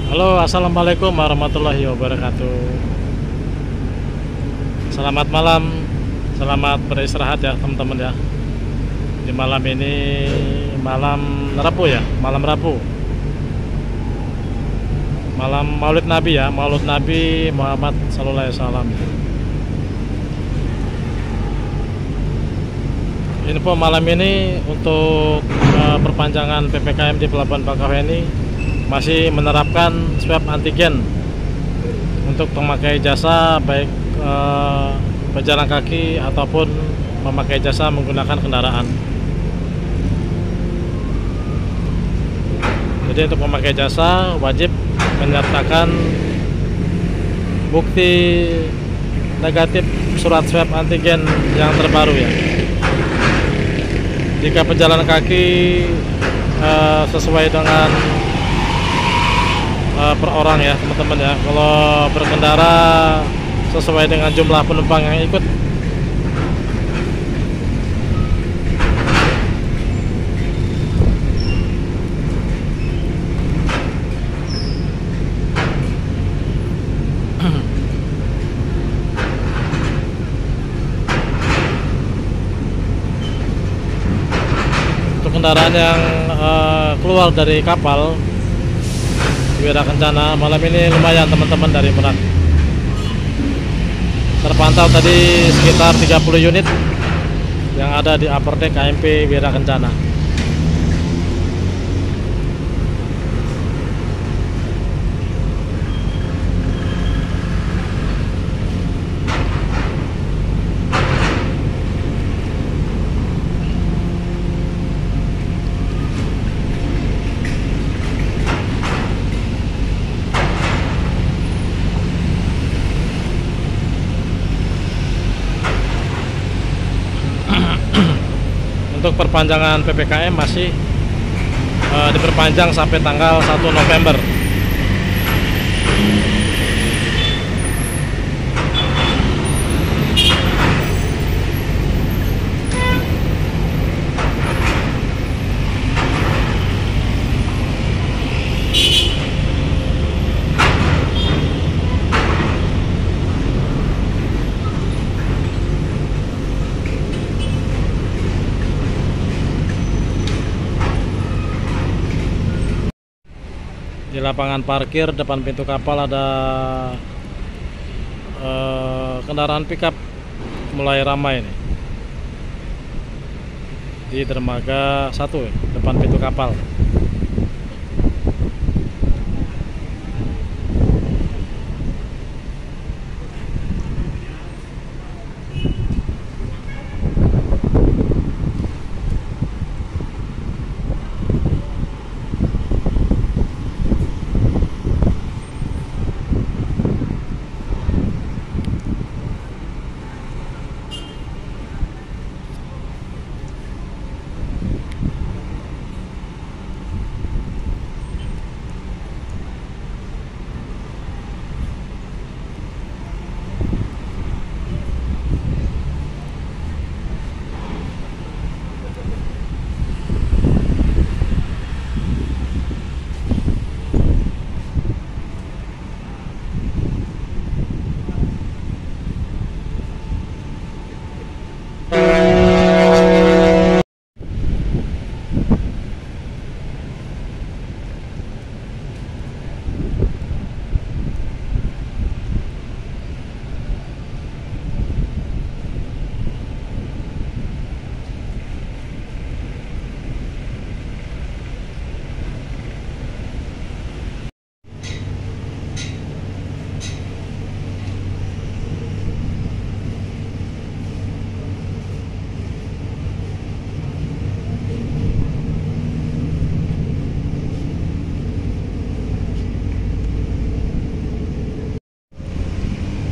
Halo, assalamualaikum warahmatullahi wabarakatuh. Selamat malam, selamat beristirahat ya teman-teman ya. Di malam ini malam Rabu ya, malam Rabu, malam Maulid Nabi ya, Maulid Nabi Muhammad Sallallahu Alaihi Wasallam. Info malam ini untuk perpanjangan PPKM di Pelabuhan Bakauheni masih menerapkan swab antigen untuk memakai jasa baik pejalan kaki ataupun memakai jasa menggunakan kendaraan. Jadi untuk memakai jasa wajib menyertakan bukti negatif surat swab antigen yang terbaru ya. Jika pejalan kaki sesuai dengan per orang ya teman-teman ya. Kalau berkendara sesuai dengan jumlah penumpang yang ikut. Untuk kendaraan yang keluar dari kapal Wira Kencana malam ini lumayan teman-teman dari Merak. Terpantau tadi sekitar 30 unit yang ada di upper deck KMP Wira Kencana. Untuk perpanjangan PPKM masih diperpanjang sampai tanggal 1 November. Di lapangan parkir depan pintu kapal ada kendaraan pickup mulai ramai nih di dermaga 1 ya, depan pintu kapal.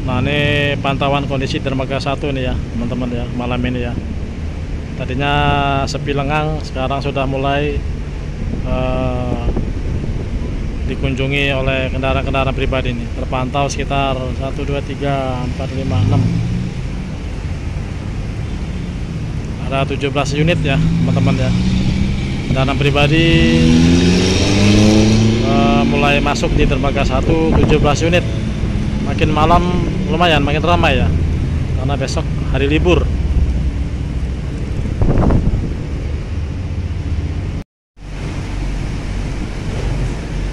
Nah ini pantauan kondisi dermaga 1 ini ya teman-teman ya malam ini ya. Tadinya sepi lengang, sekarang sudah mulai dikunjungi oleh kendaraan-kendaraan pribadi ini. Terpantau sekitar 1, 2, 3, 4, 5, 6. Ada 17 unit ya teman-teman ya. Kendaraan pribadi mulai mulai masuk di dermaga 1 17 unit. Makin malam lumayan makin ramai ya, karena besok hari libur.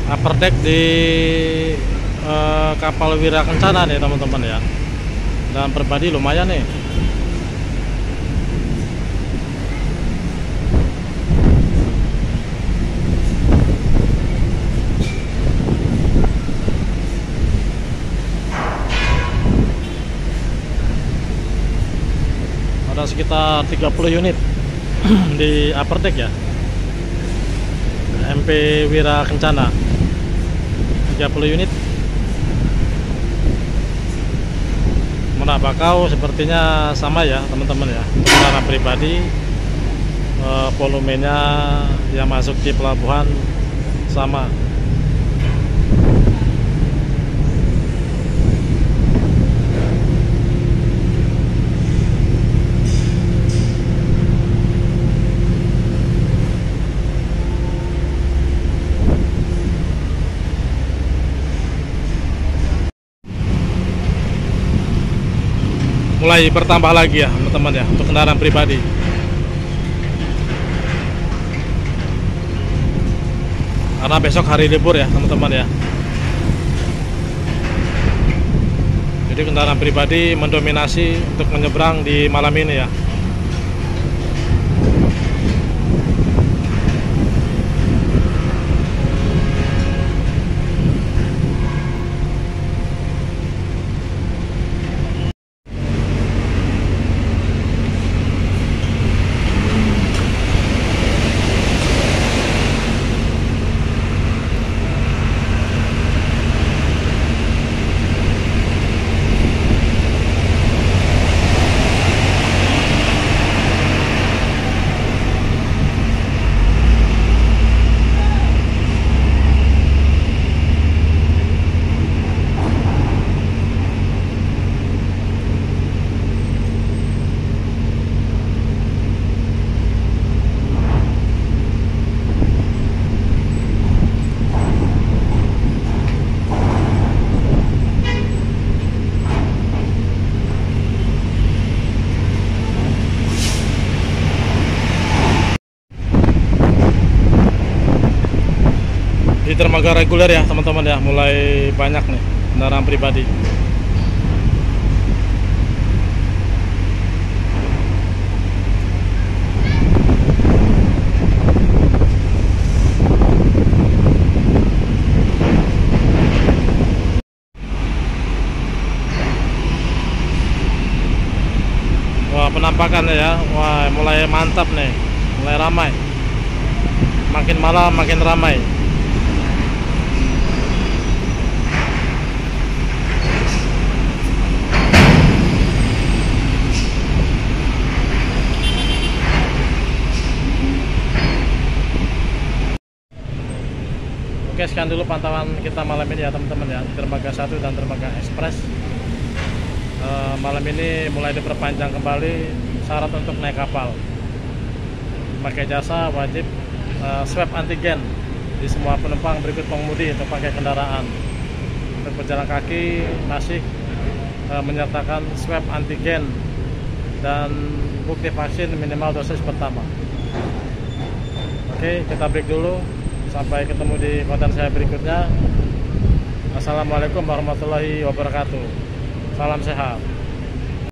Upper deck di kapal Wira Kencana nih teman-teman ya, dan pribadi lumayan nih. Ada sekitar 30 unit di upper deck ya, MP Wira Kencana 30 unit. Merak Bakau sepertinya sama ya teman-teman ya, kendaraan pribadi volumenya yang masuk di pelabuhan sama. Mulai bertambah lagi ya teman-teman ya untuk kendaraan pribadi. Karena besok hari libur ya teman-teman ya. Jadi kendaraan pribadi mendominasi untuk menyeberang di malam ini ya. Di dermaga reguler ya teman-teman ya, mulai banyak nih kendaraan pribadi. Wah, penampakannya ya, wah mulai mantap nih, mulai ramai. Makin malam makin ramai. Oke, sekian dulu pantauan kita malam ini ya teman-teman ya, dermaga 1 dan dermaga ekspres. Malam ini mulai diperpanjang kembali syarat untuk naik kapal. Pakai jasa wajib swab antigen di semua penumpang berikut pengemudi untuk pakai kendaraan. Untuk pejalan kaki masih menyertakan swab antigen dan bukti vaksin minimal dosis pertama. Oke, kita break dulu. Sampai ketemu di konten saya berikutnya. Assalamualaikum warahmatullahi wabarakatuh. Salam sehat.